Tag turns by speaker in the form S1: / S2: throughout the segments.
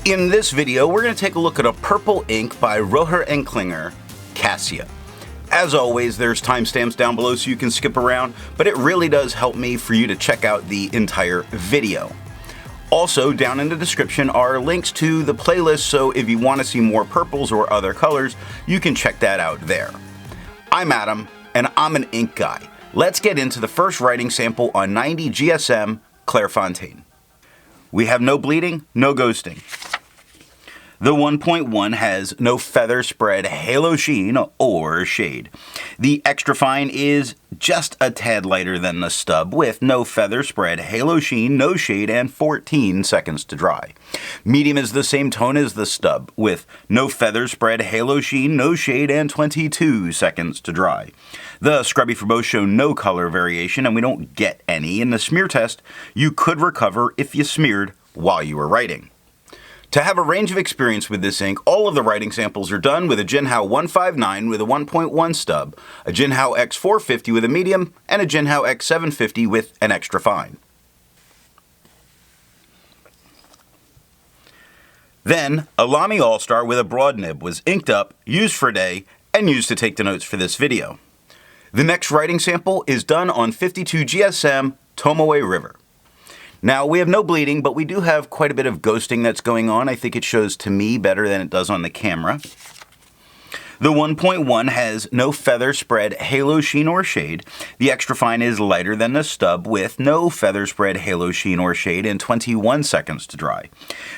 S1: In this video, we're going to take a look at a purple ink by Rohrer and Klingner Cassia. As always, there's timestamps down below so you can skip around, but it really does help me for you to check out the entire video. Also, down in the description are links to the playlist, so if you want to see more purples or other colors, you can check that out there. I'm Adam, and I'm an ink guy. Let's get into the first writing sample on 90 GSM Clairfontaine. We have no bleeding, no ghosting. The 1.1 has no feather spread, halo sheen, or shade. The extra fine is just a tad lighter than the stub with no feather spread, halo sheen, no shade, and 14 seconds to dry. Medium is the same tone as the stub with no feather spread, halo sheen, no shade, and 22 seconds to dry. The scrubby for both show no color variation, and we don't get any. In the smear test, you could recover if you smeared while you were writing. To have a range of experience with this ink, all of the writing samples are done with a Jinhao 159 with a 1.1 stub, a Jinhao X450 with a medium, and a Jinhao X750 with an extra fine. Then, a Lamy All-Star with a broad nib was inked up, used for a day, and used to take the notes for this video. The next writing sample is done on 52 GSM Tomoe River. Now, we have no bleeding, but we do have quite a bit of ghosting that's going on. I think it shows to me better than it does on the camera. The 1.1 has no feather spread, halo sheen, or shade. The extra fine is lighter than the stub with no feather spread, halo sheen, or shade and 21 seconds to dry.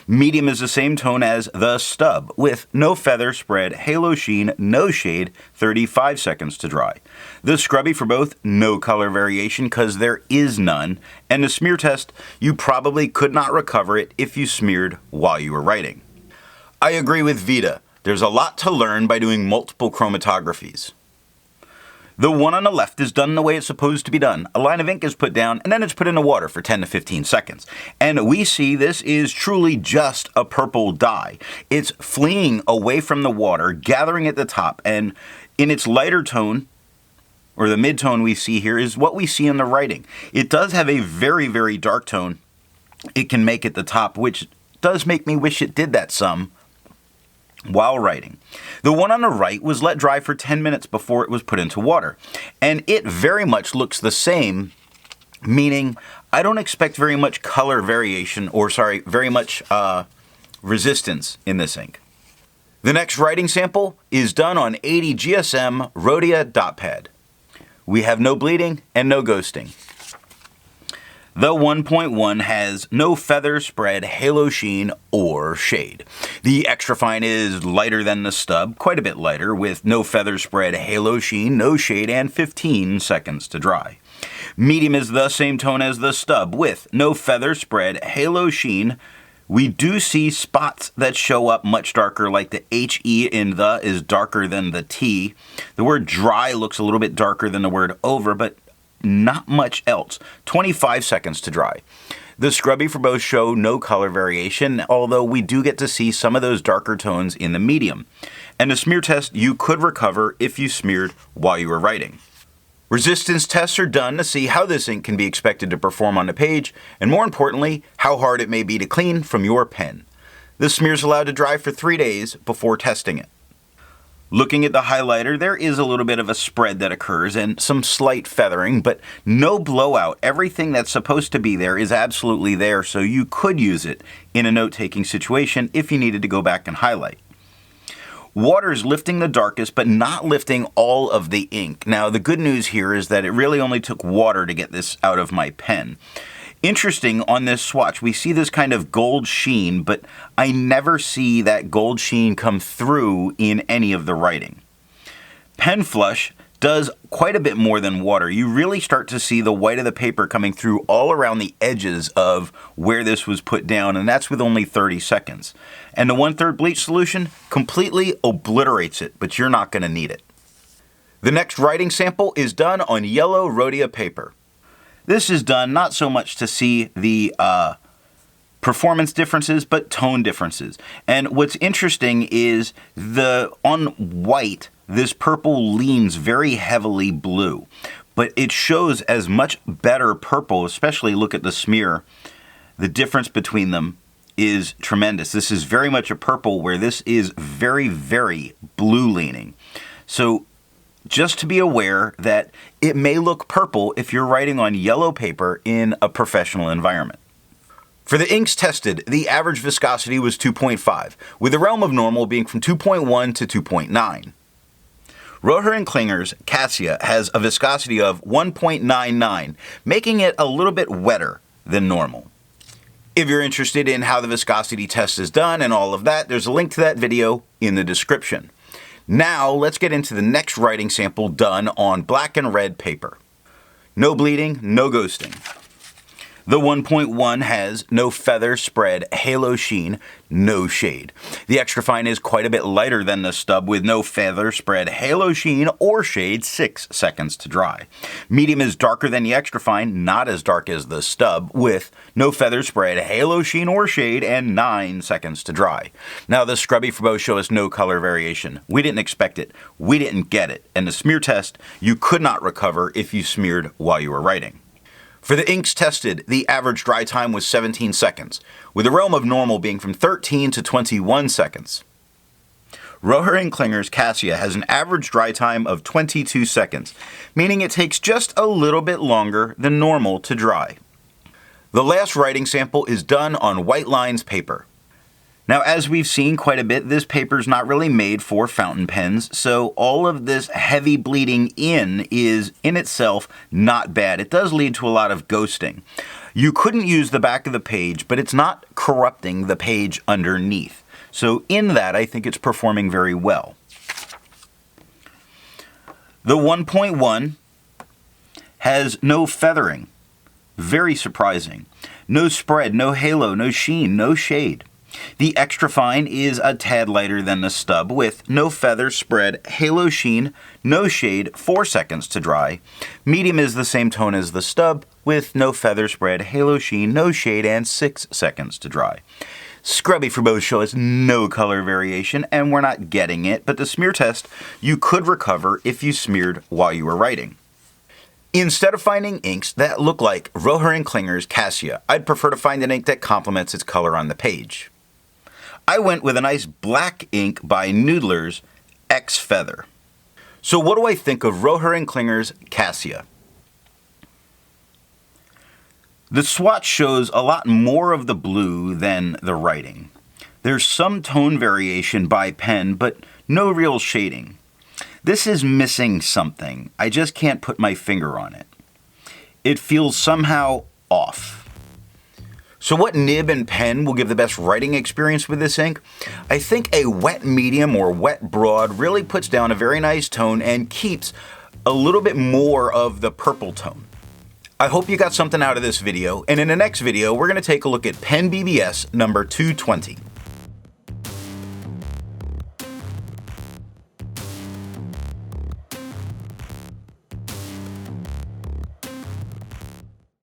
S1: Medium is the same tone as the stub with no feather spread, halo sheen, no shade, 35 seconds to dry. The scrubby for both, no color variation because there is none. And the smear test, you probably could not recover it if you smeared while you were writing. I agree with Vita. There's a lot to learn by doing multiple chromatographies. The one on the left is done the way it's supposed to be done. A line of ink is put down and then it's put in the water for 10 to 15 seconds. And we see this is truly just a purple dye. It's fleeing away from the water, gathering at the top, and in its lighter tone, or the mid-tone we see here, is what we see in the writing. It does have a very, very dark tone it can make at the top, which does make me wish it did that some while writing. The one on the right was let dry for 10 minutes before it was put into water, and it very much looks the same, meaning I don't expect very much color variation, or very much resistance in this ink. The next writing sample is done on 80 GSM Rhodia dot pad. We have no bleeding and no ghosting. The 1.1 has no feather spread, halo sheen, or shade. The extra fine is lighter than the stub, quite a bit lighter, with no feather spread, halo sheen, no shade, and 15 seconds to dry. Medium is the same tone as the stub, with no feather spread, halo sheen. We do see spots that show up much darker, like the HE in the is darker than the T. The word dry looks a little bit darker than the word over, but not much else. 25 seconds to dry. The scrubby for both show no color variation, although we do get to see some of those darker tones in the medium. And the smear test you could recover if you smeared while you were writing. Resistance tests are done to see how this ink can be expected to perform on the page, and more importantly, how hard it may be to clean from your pen. The smear is allowed to dry for 3 days before testing it. Looking at the highlighter, there is a little bit of a spread that occurs and some slight feathering, but no blowout. Everything that's supposed to be there is absolutely there, so you could use it in a note-taking situation if you needed to go back and highlight. Water is lifting the darkest, but not lifting all of the ink. Now, the good news here is that it really only took water to get this out of my pen. Interesting, on this swatch, we see this kind of gold sheen, but I never see that gold sheen come through in any of the writing. Pen flush does quite a bit more than water. You really start to see the white of the paper coming through all around the edges of where this was put down, and that's with only 30 seconds. And the 1/3 bleach solution completely obliterates it, but you're not going to need it. The next writing sample is done on yellow Rhodia paper. This is done not so much to see the performance differences, but tone differences. And what's interesting is on white, this purple leans very heavily blue, but it shows as much better purple, especially look at the smear, the difference between them is tremendous. This is very much a purple, where this is very, very blue leaning. So just to be aware that it may look purple if you're writing on yellow paper in a professional environment. For the inks tested, the average viscosity was 2.5, with the realm of normal being from 2.1 to 2.9. Rohrer and Klingner's Cassia has a viscosity of 1.99, making it a little bit wetter than normal. If you're interested in how the viscosity test is done and all of that, there's a link to that video in the description. Now let's get into the next writing sample done on black and red paper. No bleeding, no ghosting. The 1.1 has no feather spread, halo sheen, no shade. The extra fine is quite a bit lighter than the stub with no feather spread, halo sheen, or shade, 6 seconds to dry. Medium is darker than the extra fine, not as dark as the stub, with no feather spread, halo sheen, or shade, and 9 seconds to dry. Now the scrubby for both show us no color variation. We didn't expect it, we didn't get it, and the smear test you could not recover if you smeared while you were writing. For the inks tested, the average dry time was 17 seconds, with the realm of normal being from 13 to 21 seconds. Rohrer and Klingner's Cassia has an average dry time of 22 seconds, meaning it takes just a little bit longer than normal to dry. The last writing sample is done on white lines paper. Now, as we've seen quite a bit, this paper is not really made for fountain pens, so all of this heavy bleeding in is in itself not bad. It does lead to a lot of ghosting. You couldn't use the back of the page, but it's not corrupting the page underneath. So in that, I think it's performing very well. The 1.1 has no feathering. Very surprising. No spread, no halo, no sheen, no shade. The extra fine is a tad lighter than the stub, with no feather spread, halo sheen, no shade, 4 seconds to dry. Medium is the same tone as the stub, with no feather spread, halo sheen, no shade, and 6 seconds to dry. Scrubby for both show us no color variation, and we're not getting it, but the smear test you could recover if you smeared while you were writing. Instead of finding inks that look like Rohrer and Klingner's Cassia, I'd prefer to find an ink that complements its color on the page. I went with a nice black ink by Noodler's X Feather. So what do I think of Rohrer and Klingner's Cassia? The swatch shows a lot more of the blue than the writing. There's some tone variation by pen, but no real shading. This is missing something. I just can't put my finger on it. It feels somehow off. So what nib and pen will give the best writing experience with this ink? I think a wet medium or wet broad really puts down a very nice tone and keeps a little bit more of the purple tone. I hope you got something out of this video, and in the next video we're going to take a look at Pen BBS number 220.